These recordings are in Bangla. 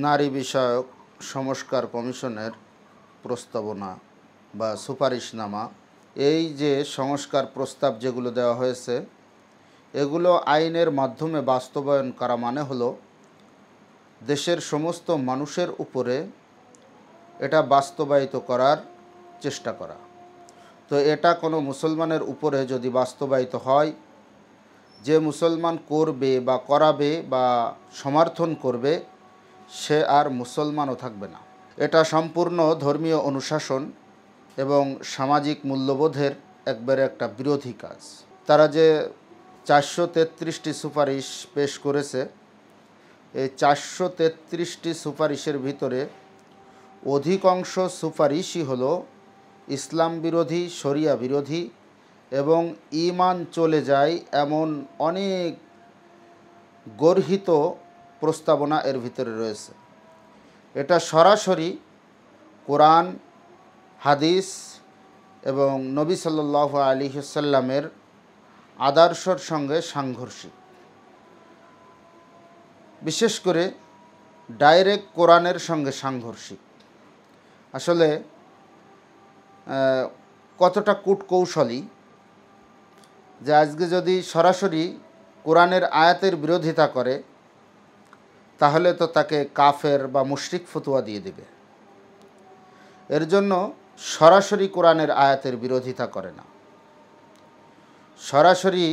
নারী বিষয়ক সংস্কার কমিশনের প্রস্তাবনা বা সুপারিশনামা, এই যে সংস্কার প্রস্তাব যেগুলো দেওয়া হয়েছে, এগুলো আইনের মাধ্যমে বাস্তবায়ন করা মানে হলো দেশের সমস্ত মানুষের উপরে এটা বাস্তবায়িত করার চেষ্টা করা। তো এটা কোনো মুসলমানের উপরে যদি বাস্তবায়িত হয়, যে মুসলমান করবে বা করাবে বা সমর্থন করবে সে আর মুসলমানও থাকবে না। এটা সম্পূর্ণ ধর্মীয় অনুশাসন এবং সামাজিক মূল্যবোধের একবারে একটা বিরোধী কাজ। তারা যে 433টি সুপারিশ পেশ করেছে, এই 433টি সুপারিশের ভিতরে অধিকাংশ সুপারিশই হলো ইসলাম বিরোধী, শরিয়া বিরোধী এবং ঈমান চলে যায় এমন অনেক গর্হিত প্রস্তাবনা এর ভিতরে রয়েছে। এটা সরাসরি কোরআন, হাদিস এবং নবী সাল্লাল্লাহু আলাইহি ওয়াসাল্লামের আদর্শের সঙ্গে সাংঘর্ষিক। বিশেষ করে ডাইরেক্ট কোরআনের সঙ্গে সাংঘর্ষিক। আসলে কতটা কূটকৌশলী যে আজকে যদি সরাসরি কোরআনের আয়াতের বিরোধিতা করে তাহলে তো তাকে কাফের বা মুশরিক ফতোয়া দিয়ে দেবে। এর জন্য সরাসরি কোরআনের আয়াতের বিরোধিতা করে না, সরাসরি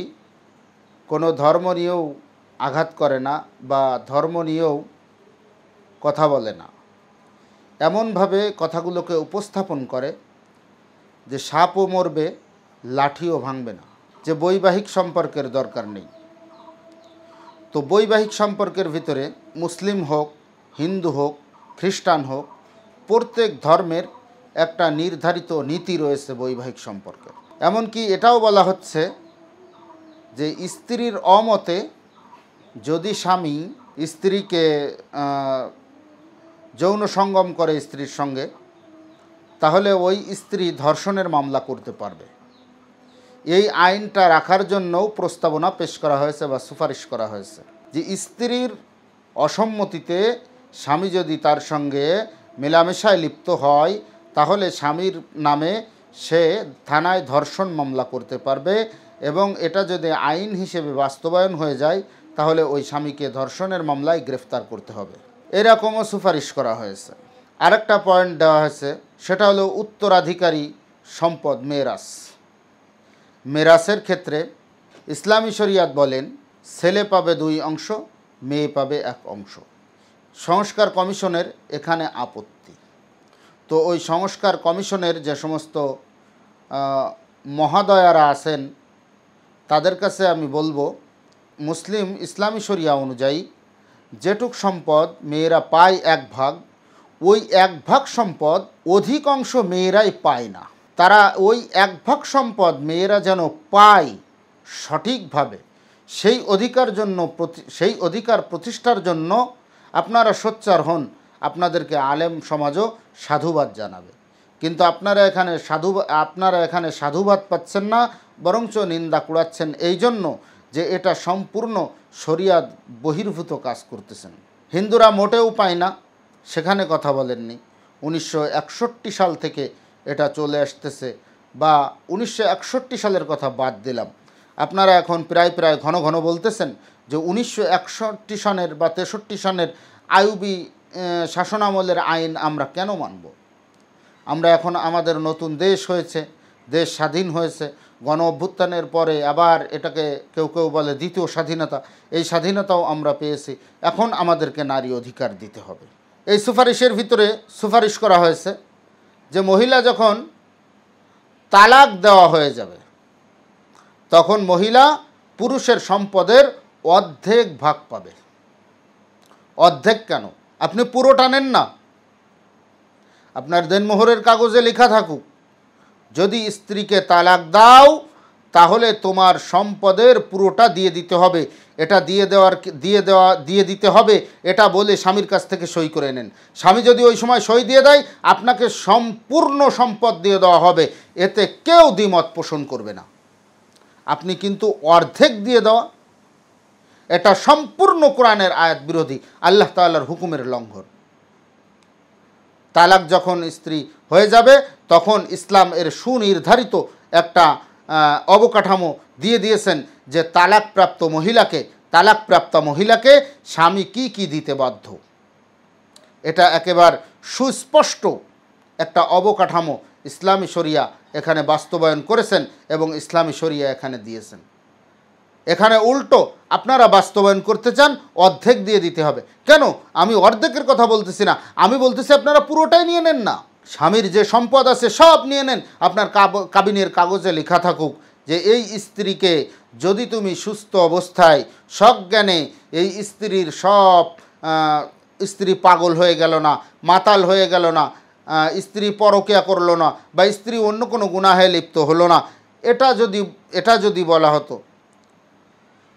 কোনো ধর্ম নিয়েও আঘাত করে না বা ধর্ম নিয়েও কথা বলে না। এমনভাবে কথাগুলোকে উপস্থাপন করে যে সাপও মরবে, লাঠিও ভাঙবে না, যে বৈবাহিক সম্পর্কের দরকার নেই। তো বৈবাহিক সম্পর্কের ভিতরে মুসলিম হোক, হিন্দু হোক, খ্রিস্টান হোক, প্রত্যেক ধর্মের একটা নির্ধারিত নীতি রয়েছে বৈবাহিক সম্পর্কের। এমনকি এটাও বলা হচ্ছে যে স্ত্রীর অমতে যদি স্বামী স্ত্রীকে যৌন সঙ্গম করে স্ত্রীর সঙ্গে, তাহলে ওই স্ত্রী ধর্ষণের মামলা করতে পারবে। এই আইনটা রাখার জন্যও প্রস্তাবনা পেশ করা হয়েছে বা সুপারিশ করা হয়েছে যে স্ত্রীর অসম্মতিতে স্বামী যদি তার সঙ্গে মেলামেশায় লিপ্ত হয় তাহলে স্বামীর নামে সে থানায় ধর্ষণ মামলা করতে পারবে এবং এটা যদি আইন হিসেবে বাস্তবায়ন হয়ে যায় তাহলে ওই স্বামীকে ধর্ষণের মামলায় গ্রেফতার করতে হবে। এরকমও সুপারিশ করা হয়েছে। আরেকটা পয়েন্ট দেওয়া হয়েছে, সেটা হলো উত্তরাধিকারী সম্পদ মেরাস। মেরাসের ক্ষেত্রে ইসলামী শরিয়াত বলেন ছেলে পাবে 2 অংশ, মেয়ে পাবে 1 অংশ। সংস্কার কমিশনের এখানে আপত্তি। তো ওই সংস্কার কমিশনের যে সমস্ত মহাদয়ারা আছেন তাদের কাছে আমি বলবো, মুসলিম ইসলামী শরিয়া অনুযায়ী যেটুক সম্পদ মেয়েরা পায় 1 ভাগ, ওই 1 ভাগ সম্পদ অধিকাংশ মেয়েরাই পায় না। তারা ওই 1 ভাগ সম্পদ মেয়েরা যেন পায় সঠিকভাবে, সেই অধিকার প্রতিষ্ঠার জন্য আপনারা সোচ্চার হন। আপনাদেরকে আলেম সমাজও সাধুবাদ জানাবে। কিন্তু আপনারা এখানে সাধুবাদ পাচ্ছেন না, বরঞ্চ নিন্দা কুড়াচ্ছেন এই জন্য যে এটা সম্পূর্ণ শরিয়াত বহির্ভূত কাজ করতেছেন। হিন্দুরা মোটেও পায় না, সেখানে কথা বলেননি। 1961 সাল থেকে এটা চলে আসতেছে, বা 1961 সালের কথা বাদ দিলাম, আপনারা এখন প্রায় ঘন ঘন বলতেছেন যে 1961 সনের বা 63 সনের আইয়ুবী শাসনামলের আইন আমরা কেন মানব? আমরা এখন আমাদের নতুন দেশ হয়েছে, দেশ স্বাধীন হয়েছে, গণ অভ্যুত্থানের পরে আবার এটাকে কেউ কেউ বলে দ্বিতীয় স্বাধীনতা, এই স্বাধীনতাও আমরা পেয়েছি, এখন আমাদেরকে নারী অধিকার দিতে হবে। এই সুপারিশের ভিতরে সুপারিশ করা হয়েছে যে মহিলা যখন তালাক দেওয়া হয়ে যাবে তখন মহিলা পুরুষের সম্পদের অর্ধেক ভাগ পাবে। অর্ধেক কেন? আপনি পুরোটা নেন না, আপনার দেনমোহরের কাগজে লেখা থাকুক যদি স্ত্রীকে তালাক দাও তাহলে তোমার সম্পদের পুরোটা দিয়ে দিতে হবে। এটা দিয়ে দিতে হবে এটা বলে স্বামীর কাছ থেকে সই করে নেন। স্বামী যদি ওই সময় সই দিয়ে দেয় আপনাকে সম্পূর্ণ সম্পদ দিয়ে দেওয়া হবে, এতে কেউ দ্বিমত পোষণ করবে না। আপনি কিন্তু অর্ধেক দিয়ে দেওয়া, এটা সম্পূর্ণ কোরআনের আয়াত বিরোধী, আল্লাহ তাআলার হুকুমের লঙ্ঘন। তালাক যখন স্ত্রী হয়ে যাবে তখন ইসলাম এর সুনির্ধারিত একটা অবকাঠামো দিয়ে দিয়েছেন যে তালাকপ্রাপ্ত মহিলাকে স্বামী কি দিতে বাধ্য। এটা একেবারে সুস্পষ্ট একটা অবকাঠামো ইসলামী শরিয়া এখানে বাস্তবায়ন করেছেন এবং ইসলামী শরিয়া এখানে দিয়েছেন। এখানে উল্টো আপনারা বাস্তবায়ন করতে চান, অর্ধেক দিয়ে দিতে হবে। কেন? আমি অর্ধেকের কথা বলতেছি না, আমি বলতেছি আপনারা পুরোটাই নিয়ে নেন না। স্বামীর যে সম্পদ আছে সব নিয়ে নেন। আপনার কাবিনের কাগজে লেখা থাকুক যে এই স্ত্রীকে যদি তুমি সুস্থ অবস্থায় সজ্ঞানে এই স্ত্রীর সব স্ত্রী পাগল হয়ে গেল না, মাতাল হয়ে গেল না, স্ত্রী পরকিয়া করলো না, বা স্ত্রী অন্য কোনো গুনাহে লিপ্ত হলো না, এটা যদি বলা হতো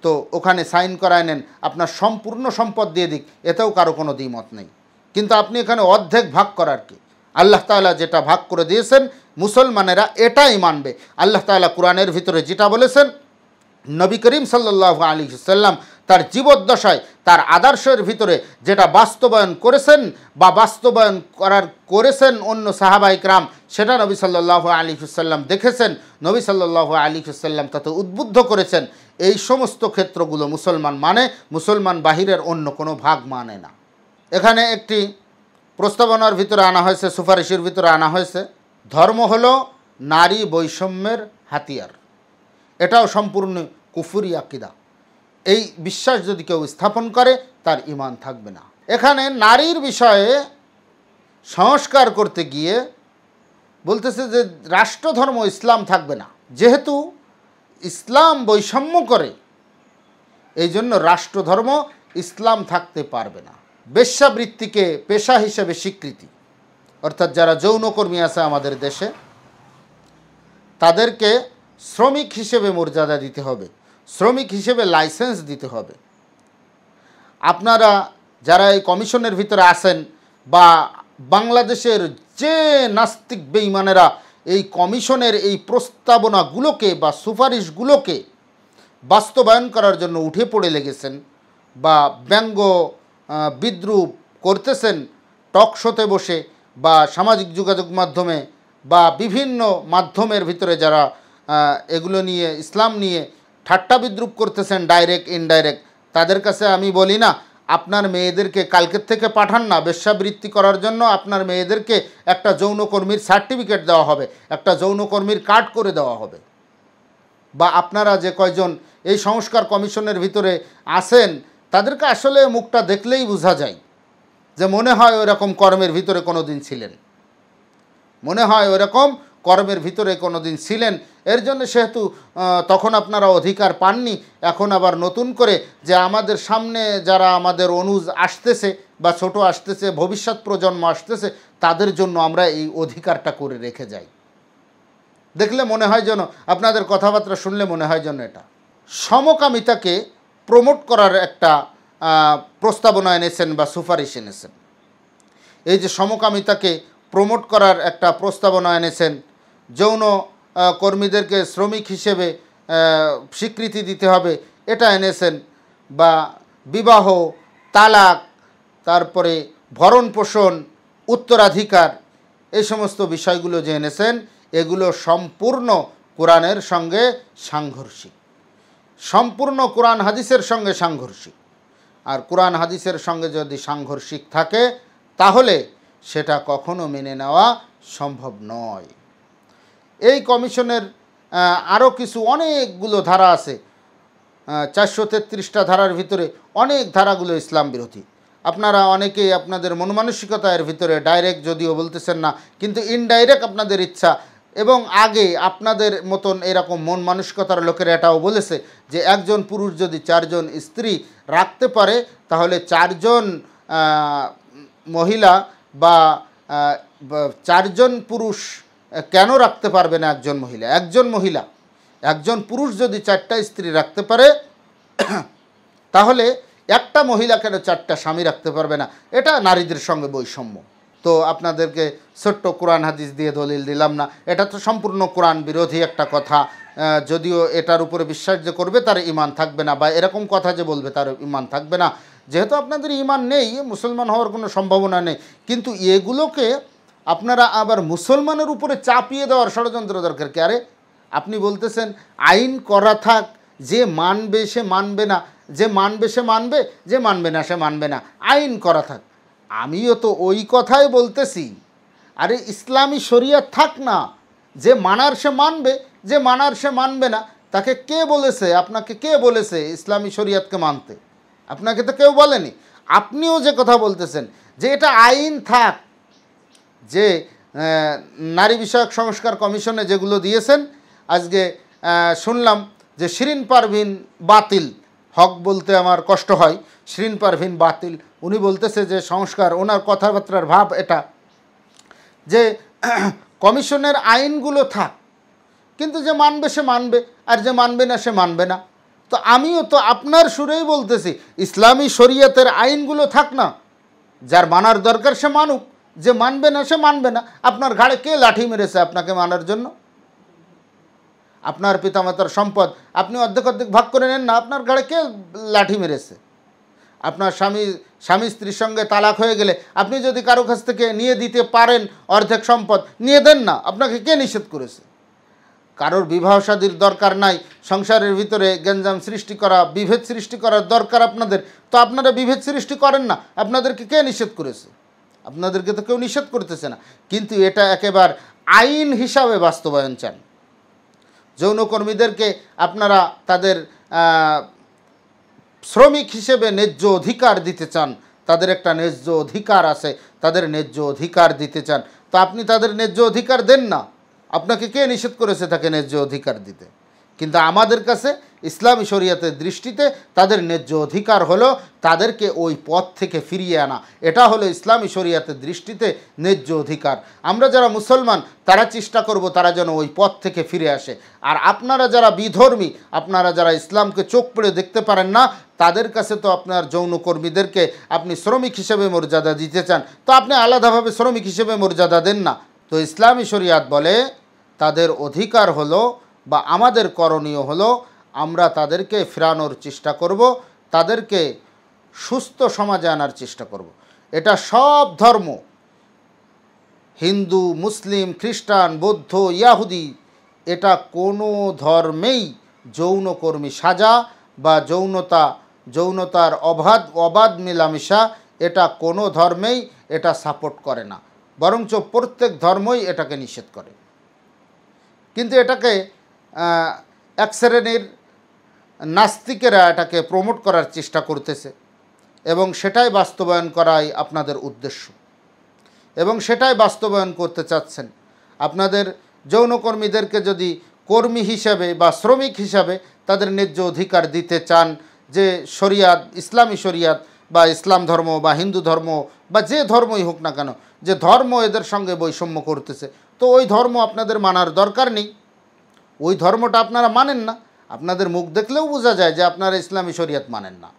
তো ওখানে সাইন করায় নেন, আপনার সম্পূর্ণ সম্পদ দিয়ে দিক, এতেও কারো কোনো দ্বিমত নেই। কিন্তু আপনি এখানে অর্ধেক ভাগ করার কি? আল্লাহ তাআলা যেটা ভাগ করে দিয়েছেন মুসলমানেরা এটাই মানবে। আল্লাহ তাআলা কোরআনের ভিতরে যেটা বলেছেন, নবী করিম সাল্লাল্লাহু আলাইহি ওয়াসাল্লাম তার জীবদ্দশায় তার আদর্শের ভিতরে যেটা বাস্তবায়ন করেছেন বা বাস্তবায়ন করেছেন অন্য সাহাবায়ে কেরাম, সেটা নবী সাল্লাল্লাহু আলাইহি ওয়াসাল্লাম দেখেছেন, নবী সাল্লাল্লাহু আলাইহি ওয়াসাল্লাম তাতে উদ্বুদ্ধ করেছেন। এই সমস্ত ক্ষেত্রগুলো মুসলমান মানে, মুসলমান বাহিরের অন্য কোনো ভাগ মানে না। এখানে একটি প্রস্তাবনার ভিতরে আনা হয়েছে, সুপারিশের ভিতরে আনা হয়েছে, ধর্ম হলো নারী বৈষম্যের হাতিয়ার। এটাও সম্পূর্ণ কুফরি আকিদা। এই বিশ্বাস যদি কেউ স্থাপন করে তার ঈমান থাকবে না। এখানে নারীর বিষয়ে সংস্কার করতে গিয়ে বলতেছে যে রাষ্ট্রধর্ম ইসলাম থাকবে না। যেহেতু ইসলাম বৈষম্য করে, এই জন্য রাষ্ট্রধর্ম ইসলাম থাকতে পারবে না। বেশ্যাবৃত্তিকে পেশা হিসেবে স্বীকৃতি, অর্থাৎ যারা যৌনকর্মী আছে আমাদের দেশে, তাদেরকে শ্রমিক হিসেবে মর্যাদা দিতে হবে, শ্রমিক হিসেবে লাইসেন্স দিতে হবে। আপনারা যারা এই কমিশনের ভিতরে আছেন বা বাংলাদেশের যে নাস্তিক বেঈমানেরা এই কমিশনের এই প্রস্তাবনাগুলোকে বা সুপারিশগুলোকে বাস্তবায়ন করার জন্য উঠে পড়ে লেগেছেন বা ব্যঙ্গ বিদ্রুপ করতেছেন টক শোতে বসে বা সামাজিক যোগাযোগ মাধ্যমে বা বিভিন্ন মাধ্যমের ভিতরে যারা এগুলো নিয়ে, ইসলাম নিয়ে ঠাট্টা বিদ্রুপ করতেছেন ডাইরেক্ট ইনডাইরেক্ট, তাদের কাছে আমি বলি না, আপনার মেয়েদেরকে কালকের থেকে পাঠান না বেশ্যাবৃত্তি করার জন্য। আপনার মেয়েদেরকে একটা যৌনকর্মীর সার্টিফিকেট দেওয়া হবে, একটা যৌনকর্মীর কার্ড করে দেওয়া হবে। বা আপনারা যে কয়জন এই সংস্কার কমিশনের ভিতরে আছেন, তাদেরকে আসলে মুখটা দেখলেই বোঝা যায় যে মনে হয় ওরকম কর্মের ভিতরে কোনো দিন ছিলেন, মনে হয় ওরকম কর্মের ভিতরে কোনো দিন ছিলেন। এর জন্য সেহেতু তখন আপনারা অধিকার পাননি, এখন আবার নতুন করে যে আমাদের সামনে যারা আমাদের অনুজ আসতেছে বা ছোট আসতেছে, ভবিষ্যৎ প্রজন্ম আসতেছে, তাদের জন্য আমরা এই অধিকারটা করে রেখে যাই। দেখলে মনে হয় যেন, আপনাদের কথাবার্তা শুনলে মনে হয় যেন এটা সমকামিতাকে প্রমোট করার একটা প্রস্তাবনা এনেছেন বা সুপারিশ এনেছেন। এই যে সমকামিতাকে প্রমোট করার একটা প্রস্তাবনা এনেছেন, যৌন কর্মীদেরকে শ্রমিক হিসেবে স্বীকৃতি দিতে হবে এটা এনেছেন, বা বিবাহ, তালাক, তারপরে ভরণ পোষণ, উত্তরাধিকার, এই সমস্ত বিষয়গুলো যে এনেছেন, এগুলো সম্পূর্ণ কোরআনের সঙ্গে সাংঘর্ষিক, সম্পূর্ণ কোরআন হাদিসের সঙ্গে সাংঘর্ষিক। আর কোরআন হাদিসের সঙ্গে যদি সাংঘর্ষিক থাকে তাহলে সেটা কখনো মেনে নেওয়া সম্ভব নয়। এই কমিশনের আরও কিছু অনেকগুলো ধারা আছে, 433টা ধারার ভিতরে অনেক ধারাগুলো ইসলাম বিরোধী। আপনারা অনেকেই আপনাদের মনমানসিকতা এর ভিতরে ডাইরেক্ট যদিও বলতেছেন না, কিন্তু ইনডাইরেক্ট আপনাদের ইচ্ছা, এবং আগে আপনাদের মতন এরকম মন মানসিকতার লোকেরা এটাও বলেছে যে একজন পুরুষ যদি 4 জন স্ত্রী রাখতে পারে তাহলে 4 জন মহিলা বা 4 জন পুরুষ কেন রাখতে পারবে না একজন মহিলা? একজন পুরুষ যদি 4টা স্ত্রী রাখতে পারে তাহলে একটা মহিলা কেন 4টা স্বামী রাখতে পারবে না? এটা নারীদের সঙ্গে বৈষম্য। তো আপনাদেরকে ছোট্ট কোরআন হাদিস দিয়ে দলিল দিলাম না, এটা তো সম্পূর্ণ কোরআন বিরোধী একটা কথা। যদিও এটার উপরে বিশ্বাস যে করবে তার ঈমান থাকবে না, বা এরকম কথা যে বলবে তার ঈমান থাকবে না। যেহেতু আপনাদের ঈমান নেই, মুসলমান হওয়ার কোনো সম্ভাবনা নেই, কিন্তু এগুলোকে আপনারা আবার মুসলমানের উপরে চাপিয়ে দেওয়ার ষড়যন্ত্র দরকার কি? আরে আপনি বলতেছেন আইন করা থাক, যে মানবে সে মানবে না, যে মানবে সে মানবে, যে মানবে না সে মানবে না, আইন করা থাক। আমিও তো ওই কথাই বলতেছি। আরে ইসলামী শরিয়ত থাক না, যে মানার সে মানবে, যে মানার সে মানবে না। তাকে কে বলেছে, আপনাকে কে বলেছে ইসলামী শরিয়তকে মানতে? আপনাকে তো কেউ বলেনি। আপনিও যে কথা বলতেছেন যে এটা আইন থাক, যে নারী বিষয়ক সংস্কার কমিশনে যেগুলো দিয়েছেন, আজকে শুনলাম যে শিরিন পারভিন বাতিল, হক বলতে আমার কষ্ট হয়, শিরিন পারভিন বাতিল, উনি বলতেছে যে সংস্কার, ওনার কথাবার্তার ভাব এটা যে কমিশনের আইনগুলো থাক, কিন্তু যে মানবে সে মানবে, আর যে মানবে না সে মানবে না। তো আমিও তো আপনার সুরেই বলতেছি ইসলামী শরিয়তের আইনগুলো থাক না, যার মানার দরকার সে মানুক, যে মানবে না সে মানবে না। আপনার ঘাড়ে কে লাঠি মেরেছে আপনাকে মানার জন্য? আপনার পিতামাতার সম্পদ আপনি অর্ধেক অর্ধেক ভাগ করে নেন না, আপনার ঘাড়ে কে লাঠি মেরেছে? আপনার স্বামী স্ত্রীর সঙ্গে তালাক হয়ে গেলে আপনি যদি কারো কাছ থেকে নিয়ে দিতে পারেন অর্ধেক সম্পদ, নিয়ে দেন না, আপনাকে কে নিষেধ করেছে? কারোর বিবাহ শাদীর দরকার নাই, সংসারের ভিতরে গ্যাঞ্জাম সৃষ্টি করা, বিভেদ সৃষ্টি করার দরকার আপনাদের, তো আপনারা বিভেদ সৃষ্টি করেন না। আপনাদেরকে কে নিষেধ করেছে? আপনাদেরকে তো কেউ নিষেধ করতেছে না, কিন্তু এটা একেবারে আইন হিসাবে বাস্তবায়ন চান। যৌনকর্মীদেরকে আপনারা তাদের শ্রমিক হিসেবে ন্যায্য অধিকার দিতে চান, তাদের একটা ন্যায্য অধিকার আছে, তাদের ন্যায্য অধিকার দিতে চান, তো আপনি তাদের ন্যায্য অধিকার দেন না। আপনাকে কে নিষেধ করেছে তাকে ন্যায্য অধিকার দিতে? কিন্তু আমাদের কাছে ইসলামী শরিয়তের দৃষ্টিতে তাদের ন্যায্য অধিকার হলো তাদেরকে ওই পথ থেকে ফিরিয়ে আনা। এটা হলো ইসলামী শরিয়তের দৃষ্টিতে ন্যায্য অধিকার। আমরা যারা মুসলমান তারা চেষ্টা করব তারা যেন ওই পথ থেকে ফিরে আসে। আর আপনারা যারা বিধর্মী, আপনারা যারা ইসলামকে চোখ পড়ে দেখতে পারেন না, তাদের কাছে তো আপনার যৌনকর্মীদেরকে আপনি শ্রমিক হিসেবে মর্যাদা দিতে চান, তো আপনি আলাদাভাবে শ্রমিক হিসেবে মর্যাদা দেন না। তো ইসলামী শরিয়ত বলে তাদের অধিকার হলো, বা আমাদের করণীয় হলো, আমরা তাদেরকে ফেরানোর চেষ্টা করব, তাদেরকে সুস্থ সমাজে আনার চেষ্টা করব। এটা সব ধর্ম, হিন্দু, মুসলিম, খ্রিস্টান, বৌদ্ধ, ইয়াহুদি, এটা কোনো ধর্মেই যৌনকর্মী সাজা বা যৌনতার অবাধ মেলামেশা, এটা কোনো ধর্মেই এটা সাপোর্ট করে না, বরঞ্চ প্রত্যেক ধর্মই এটাকে নিষেধ করে। কিন্তু এটাকে এক শ্রেণীর নাস্তিকেরা এটাকে প্রমোট করার চেষ্টা করতেছে, এবং সেটাই বাস্তবায়ন করাই আপনাদের উদ্দেশ্য, এবং সেটাই বাস্তবায়ন করতে চাচ্ছেন। আপনাদের যৌনকর্মীদেরকে যদি কর্মী হিসাবে বা শ্রমিক হিসাবে তাদের ন্যায্য অধিকার দিতে চান, যে শরিয়াত, ইসলামী শরিয়াত বা ইসলাম ধর্ম বা হিন্দু ধর্ম বা যে ধর্মই হোক না কেন, যে ধর্ম এদের সঙ্গে বৈষম্য করতেছে, তো ওই ধর্ম আপনাদের মানার দরকার নেই। ওই ধর্মটা আপনারা মানেন না, আপনাদের মুখ দেখলেও বোঝা যায় যে আপনারা ইসলামী শরিয়ত মানেন না।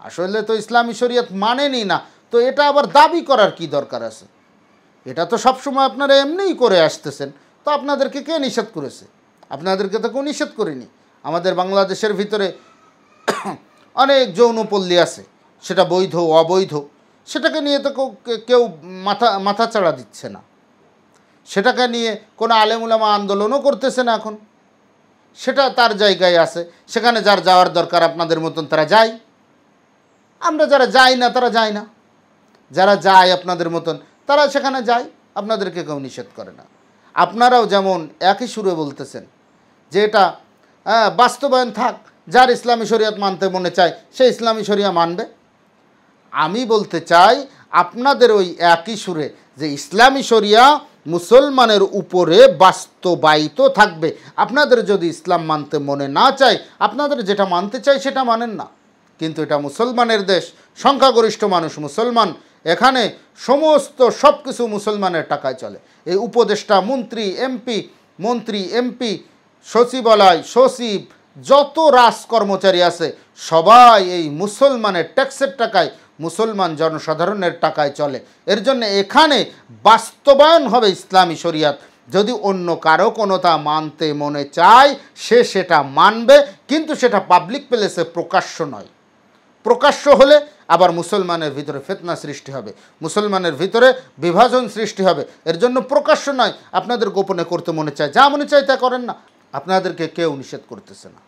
আসলে তো ইসলামী শরিয়ত মানেনই না, তো এটা আবার দাবি করার কি দরকার আছে? এটা তো সবসময় আপনারা এমনিই করে আসতেছেন, তো আপনাদেরকে কে নিষেধ করেছে? আপনাদেরকে তো কেউ নিষেধ করেনি। আমাদের বাংলাদেশের ভিতরে অনেক যৌনপল্লী আছে, সেটা বৈধ অবৈধ, সেটাকে নিয়ে তো কেউ মাথাচাড়া দিচ্ছে না, সেটাকে নিয়ে কোনো আলেমুলামা আন্দোলনও করতেছে না এখন। সেটা তার জায়গায় আছে, সেখানে যার যাওয়ার দরকার আপনাদের মতন তারা যায়, আমরা যারা যাই না তারা যায় না, যারা যায় আপনাদের মতন তারা সেখানে যায়, আপনাদেরকে কেউ নিষেধ করে না। আপনারাও যেমন একই সুরে বলতেছেন যে এটা বাস্তবায়ন থাক, যার ইসলামী শরিয়ত মানতে মনে চায় সে ইসলামী শরিয়া মানবে। আমি বলতে চাই আপনাদের ওই একই সুরে যে ইসলামী শরিয়া মুসলমানের উপরে বাস্তবায়িত থাকবে। আপনাদের যদি ইসলাম মানতে মনে না চায়, আপনাদের যেটা মানতে চাই সেটা মানেন না। কিন্তু এটা মুসলমানের দেশ, সংখ্যাগরিষ্ঠ মানুষ মুসলমান, এখানে সমস্ত সব কিছু মুসলমানের টাকায় চলে। এই উপদেষ্টা, মন্ত্রী এমপি, সচিবালয়, সচিব, যত কর্মচারী আছে সবাই এই মুসলমানের ট্যাক্সের টাকায়, মুসলমান জনসাধারণের টাকায় চলে। এর জন্য এখানে বাস্তবায়ন হবে ইসলামী শরিয়াত, যদি অন্য কারো কোনোটা মানতে মনে চায় সে সেটা মানবে, কিন্তু সেটা পাবলিক প্লেসে প্রকাশ্য নয়। প্রকাশ্য হলে আবার মুসলমানের ভিতরে ফিতনা সৃষ্টি হবে, মুসলমানের ভিতরে বিভাজন সৃষ্টি হবে। এর জন্য প্রকাশ্য নয়, আপনাদের গোপনে করতে মনে চায়, যা মনে চায় তা করেন না, আপনাদেরকে কেউ নিষেধ করতেছে না।